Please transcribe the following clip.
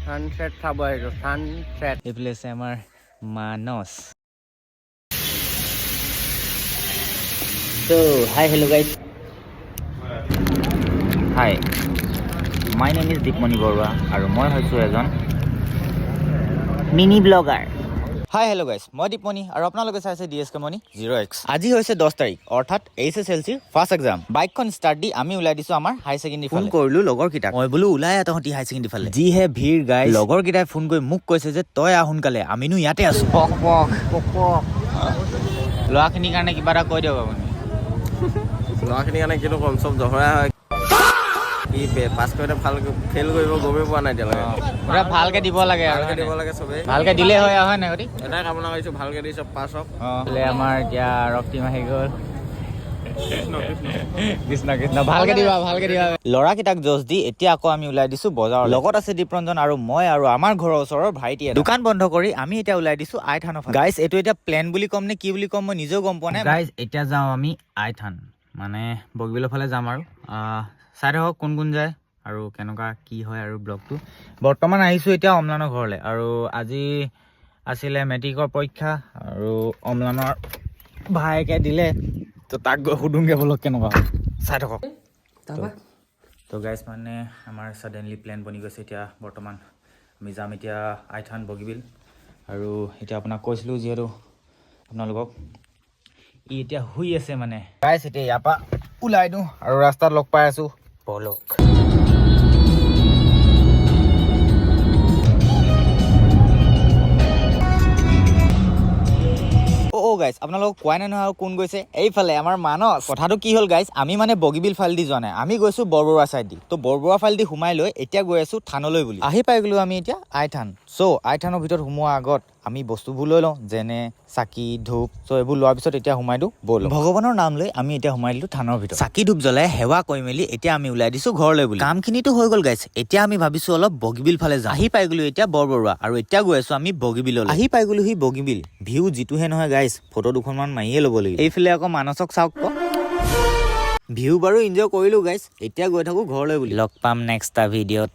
Sunset চাব আহিছোঁ sunset এইফালে আছে আমাৰ মানস So, hi, hello guys. Hi, my name is Deepmani Borua আৰু মই হৈছোঁ এজন mini blogger. Hi hello' guys, মই দীপমণি আৰু আপোনালোকে চাইছে DSK Money 0x। আজি হৈছে 10 তাৰিখ অৰ্থাৎ HSLC ফাৰ্ষ্ট এক্সাম। বাইকখন ষ্টাৰ্ট দি আমি ওলাই দিছোঁ আমাৰ হাই ছেকেণ্ডেৰী ফালে। ফোন কৰিলোঁ লগৰকেইটাক, মই বোলো ওলাই তহঁতি হাই ছেকেণ্ডেৰী ফালে। যিহে ভিৰ গাইজ, লগৰকেইটাই ফোন কৰি মোক কৈছে যে তই আহ সোনকালে, আমিনো ইয়াতে আছোঁ। পক পক পক পক ল'ৰাখিনিৰ কাৰণে কিবা এটা কৈ দিয়ক আপুনি। ল'ৰাখিনিৰ কাৰণে কিন্তু কম চব জহৰা হয় কি পাছ কৰিলে ভাল ফেইল কৰিব গমেই পোৱা নাই এতিয়ালৈকে পুৰা ভালকৈ দিব লাগে আৰু দিব লাগে চবেই ভালকৈ দিলে হয় হয় নাই গতি এটাই কামনা কৰিছোঁ ভালকৈ দি চব পাছ হওক। বোলে আমাৰ এতিয়া ৰক্তিম আহি গ'ল। কৃষ্ণ কৃষ্ণ ভালকৈ দিবা ভালকৈ দিবা। ল'ৰাকেইটাক জজ দি এতিয়া আকৌ আমি ওলাই দিছোঁ বজাৰ। লগত আছে দীপৰঞ্জন আৰু মই আৰু আমাৰ ঘৰৰ ওচৰৰ ভাইটিয়ে। দোকান বন্ধ কৰি আমি এতিয়া ওলাই দিছোঁ আইথানৰ ফালে। গাইজ এইটো এতিয়া প্লেন বুলি ক'ম নে কি বুলি ক'ম মই নিজেও গম পোৱা নাই। গাইজ এতিয়া যাওঁ আমি আইথান মানে বগীবিলৰ ফালে যাম আৰু চাই থাকক কোন কোন যায় আৰু কেনেকুৱা কি হয় আৰু ব্লগটো। বৰ্তমান আহিছোঁ এতিয়া অম্লানৰ ঘৰলৈ আৰু আজি আছিলে মেট্ৰিকৰ পৰীক্ষা আৰু অম্লানৰ ভায়েকে দিলে তো তাক গৈ সুধোঁগৈ ব্লগ কেনেকুৱা হয় চাই থাকক। তো গাইজ মানে আমাৰ ছাডেনলি প্লেন বনি গৈছে এতিয়া বৰ্তমান আমি যাম এতিয়া আইথান বগীবিল আৰু এতিয়া আপোনাক কৈছিলোঁ যিহেতু আপোনালোকক ই এতিয়া শুই আছে মানে। গাইজ এতিয়া ইয়াৰ পৰা ওলাই দিওঁ আৰু ৰাস্তাত লগ পাই আছোঁ বলক। গাইজ আপোনালোকক কোৱাই নাই নহয় কোন গৈছে এইফালে আমাৰ মানস। কথাটো কি হ'ল গাইজ, আমি মানে বগীবিল ফাল দি যোৱা নাই, আমি গৈছোঁ বৰবৰুৱা চাইড দি। তো বৰবৰুৱা ফাল দি সোমাই লৈ এতিয়া গৈ আছোঁ থানলৈ বুলি। আহি পাই গ'লোঁ আমি এতিয়া আইথান। চ' আইথানৰ ভিতৰত সোমোৱাৰ আগত আমি বস্তুবোৰ লৈ লওঁ যেনে চাকি ধূপ। চ' এইবোৰ লোৱাৰ পিছত এতিয়া সোমাই দিওঁ ব'ল। ভগৱানৰ নাম লৈ আমি এতিয়া সোমাই দিলোঁ থানৰ ভিতৰত। চাকি ধূপ জ্বলাই সেৱা কৰি মেলি এতিয়া আমি ওলাই দিছোঁ ঘৰলৈ বুলি। কামখিনিতো হৈ গ'ল গাইজ, এতিয়া আমি ভাবিছোঁ অলপ বগীবিল ফালে যাওঁ। আহি পাই গ'লোঁ এতিয়া বৰবৰুৱা আৰু এতিয়া গৈ আছোঁ আমি বগীবিললৈ। আহি পাই গ'লোঁ সি বগীবিল। ভিউ যিটোহে নহয় গাইজ, ফটো দুখনমান মাৰিয়ে ল'ব লাগিব। এইফালে আকৌ মানসক চাওক ভিউ বাৰু এনজয় কৰিলোঁ গাইজ, এতিয়া গৈ থাকোঁ ঘৰলৈ বুলি। লগ পাম নেক্সট এটা ভিডিঅ'ত।